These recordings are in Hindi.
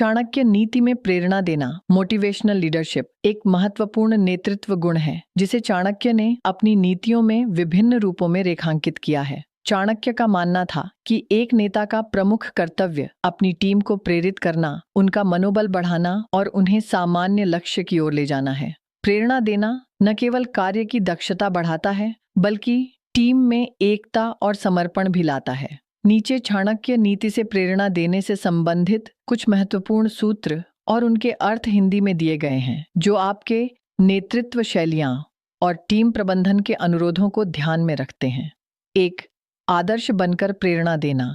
चाणक्य नीति में प्रेरणा देना, मोटिवेशनल लीडरशिप, एक महत्वपूर्ण नेतृत्व गुण है जिसे चाणक्य ने अपनी नीतियों में विभिन्न रूपों में रेखांकित किया है। चाणक्य का मानना था कि एक नेता का प्रमुख कर्तव्य अपनी टीम को प्रेरित करना, उनका मनोबल बढ़ाना और उन्हें सामान्य लक्ष्य की ओर ले जाना है। प्रेरणा देना न केवल कार्य की दक्षता बढ़ाता है बल्कि टीम में एकता और समर्पण भी लाता है। नीचे चाणक्य नीति से प्रेरणा देने से संबंधित कुछ महत्वपूर्ण सूत्र और उनके अर्थ हिंदी में दिए गए हैं जो आपके नेतृत्व शैलियां और टीम प्रबंधन के अनुरोधों को ध्यान में रखते हैं। 1. आदर्श बनकर प्रेरणा देना।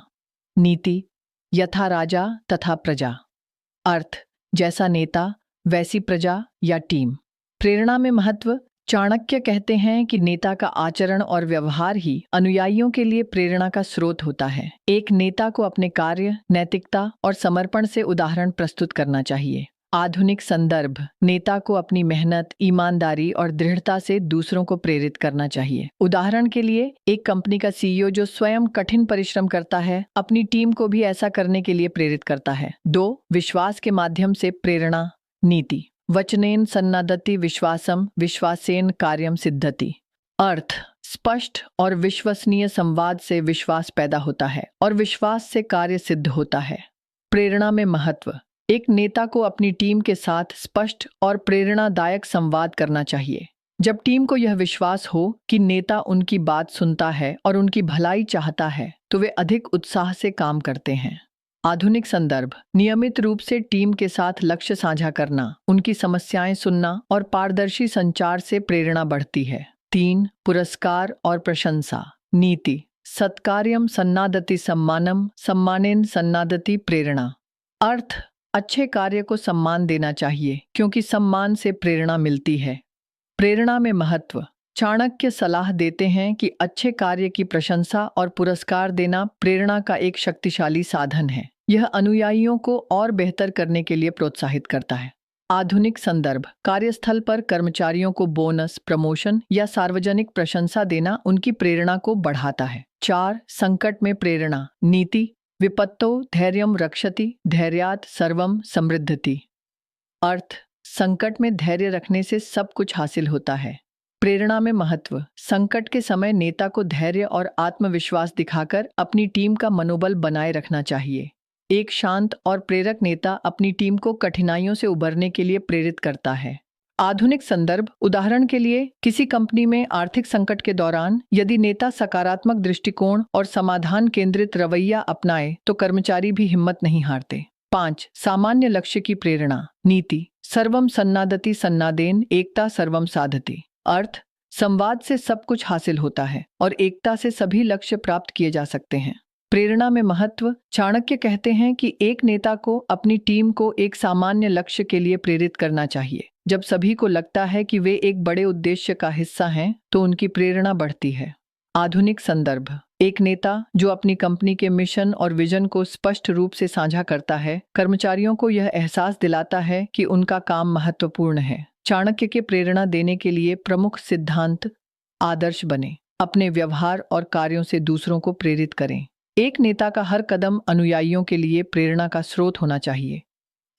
नीति, यथा राजा तथा प्रजा। अर्थ, जैसा नेता वैसी प्रजा या टीम। प्रेरणा में महत्व। चाणक्य कहते हैं कि नेता का आचरण और व्यवहार ही अनुयायियों के लिए प्रेरणा का स्रोत होता है। एक नेता को अपने कार्य, नैतिकता और समर्पण से उदाहरण प्रस्तुत करना चाहिए। आधुनिक संदर्भ। नेता को अपनी मेहनत, ईमानदारी और दृढ़ता से दूसरों को प्रेरित करना चाहिए। उदाहरण के लिए, एक कंपनी का सीईओ जो स्वयं कठिन परिश्रम करता है, अपनी टीम को भी ऐसा करने के लिए प्रेरित करता है। 2. विश्वास के माध्यम से प्रेरणा। नीति, वचनेन सन्नादति विश्वासम, विश्वासेन कार्यम सिद्धति। अर्थ, स्पष्ट और विश्वसनीय संवाद से विश्वास पैदा होता है और विश्वास से कार्य सिद्ध होता है। प्रेरणा में महत्व। एक नेता को अपनी टीम के साथ स्पष्ट और प्रेरणादायक संवाद करना चाहिए। जब टीम को यह विश्वास हो कि नेता उनकी बात सुनता है और उनकी भलाई चाहता है, तो वे अधिक उत्साह से काम करते हैं। आधुनिक संदर्भ। नियमित रूप से टीम के साथ लक्ष्य साझा करना, उनकी समस्याएं सुनना और पारदर्शी संचार से प्रेरणा बढ़ती है। 3. पुरस्कार और प्रशंसा। नीति, सत्कार्यम सन्नादति सम्मानम, सम्मानेन सन्नादति प्रेरणा। अर्थ, अच्छे कार्य को सम्मान देना चाहिए क्योंकि सम्मान से प्रेरणा मिलती है। प्रेरणा में महत्व। चाणक्य सलाह देते हैं कि अच्छे कार्य की प्रशंसा और पुरस्कार देना प्रेरणा का एक शक्तिशाली साधन है। यह अनुयायियों को और बेहतर करने के लिए प्रोत्साहित करता है। आधुनिक संदर्भ। कार्यस्थल पर कर्मचारियों को बोनस, प्रमोशन या सार्वजनिक प्रशंसा देना उनकी प्रेरणा को बढ़ाता है। 4. संकट में प्रेरणा। नीति, विपत्तौ धैर्यम रक्षति, धैर्यात् सर्वम समृद्धति। अर्थ, संकट में धैर्य रखने से सब कुछ हासिल होता है। प्रेरणा में महत्व। संकट के समय नेता को धैर्य और आत्मविश्वास दिखाकर अपनी टीम का मनोबल बनाए रखना चाहिए। एक शांत और प्रेरक नेता अपनी टीम को कठिनाइयों से उबरने के लिए प्रेरित करता है। आधुनिक संदर्भ। उदाहरण के लिए, किसी कंपनी में आर्थिक संकट के दौरान यदि नेता सकारात्मक दृष्टिकोण और समाधान केंद्रित रवैया अपनाए तो कर्मचारी भी हिम्मत नहीं हारते। 5. सामान्य लक्ष्य की प्रेरणा। नीति, सर्वम सन्नादति सन्नादेन एकता सर्वम साधति। अर्थ, संवाद से सब कुछ हासिल होता है और एकता से सभी लक्ष्य प्राप्त किए जा सकते हैं। प्रेरणा में महत्व। चाणक्य कहते हैं कि एक नेता को अपनी टीम को एक सामान्य लक्ष्य के लिए प्रेरित करना चाहिए। जब सभी को लगता है कि वे एक बड़े उद्देश्य का हिस्सा हैं, तो उनकी प्रेरणा बढ़ती है। आधुनिक संदर्भ। एक नेता जो अपनी कंपनी के मिशन और विजन को स्पष्ट रूप से साझा करता है, कर्मचारियों को यह एहसास दिलाता है कि उनका काम महत्वपूर्ण है। चाणक्य के प्रेरणा देने के लिए प्रमुख सिद्धांत। आदर्श बने, अपने व्यवहार और कार्यों से दूसरों को प्रेरित करें। एक नेता का हर कदम अनुयायियों के लिए प्रेरणा का स्रोत होना चाहिए।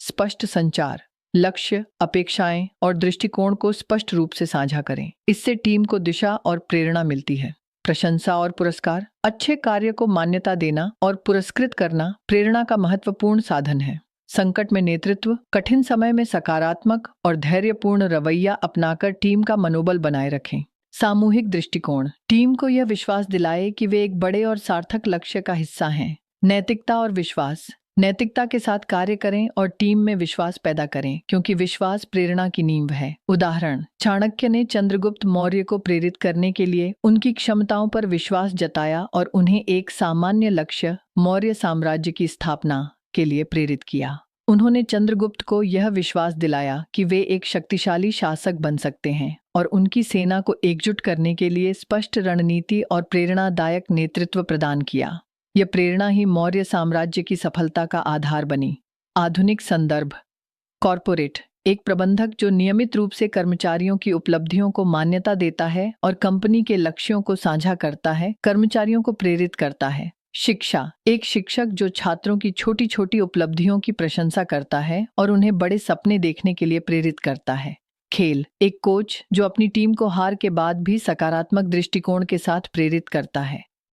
स्पष्ट संचार। लक्ष्य, अपेक्षाएं और दृष्टिकोण को स्पष्ट रूप से साझा करें। इससे टीम को दिशा और प्रेरणा मिलती है। प्रशंसा और पुरस्कार। अच्छे कार्य को मान्यता देना और पुरस्कृत करना प्रेरणा का महत्वपूर्ण साधन है। संकट में नेतृत्व। कठिन समय में सकारात्मक और धैर्यपूर्ण रवैया अपनाकर टीम का मनोबल बनाए रखें। सामूहिक दृष्टिकोण। टीम को यह विश्वास दिलाए कि वे एक बड़े और सार्थक लक्ष्य का हिस्सा हैं। नैतिकता और विश्वास। नैतिकता के साथ कार्य करें और टीम में विश्वास पैदा करें क्योंकि विश्वास प्रेरणा की नींव है। उदाहरण, चाणक्य ने चंद्रगुप्त मौर्य को प्रेरित करने के लिए उनकी क्षमताओं पर विश्वास जताया और उन्हें एक सामान्य लक्ष्य, मौर्य साम्राज्य की स्थापना के लिए प्रेरित किया। उन्होंने चंद्रगुप्त को यह विश्वास दिलाया कि वे एक शक्तिशाली शासक बन सकते हैं और उनकी सेना को एकजुट करने के लिए स्पष्ट रणनीति और प्रेरणादायक नेतृत्व प्रदान किया। यह प्रेरणा ही मौर्य साम्राज्य की सफलता का आधार बनी। आधुनिक संदर्भ। कॉर्पोरेट। एक प्रबंधक जो नियमित रूप से कर्मचारियों की उपलब्धियों को मान्यता देता है और कंपनी के लक्ष्यों को साझा करता है, कर्मचारियों को प्रेरित करता है। शिक्षा, एक शिक्षक जो छात्रों की छोटी छोटी उपलब्धियों की प्रशंसा करता है और उन्हें बड़े सपने देखने के लिए प्रेरित करता है। खेल, एक कोच जो अपनी टीम को हार के बाद भी सकारात्मक दृष्टिकोण के साथ प्रेरित करता है।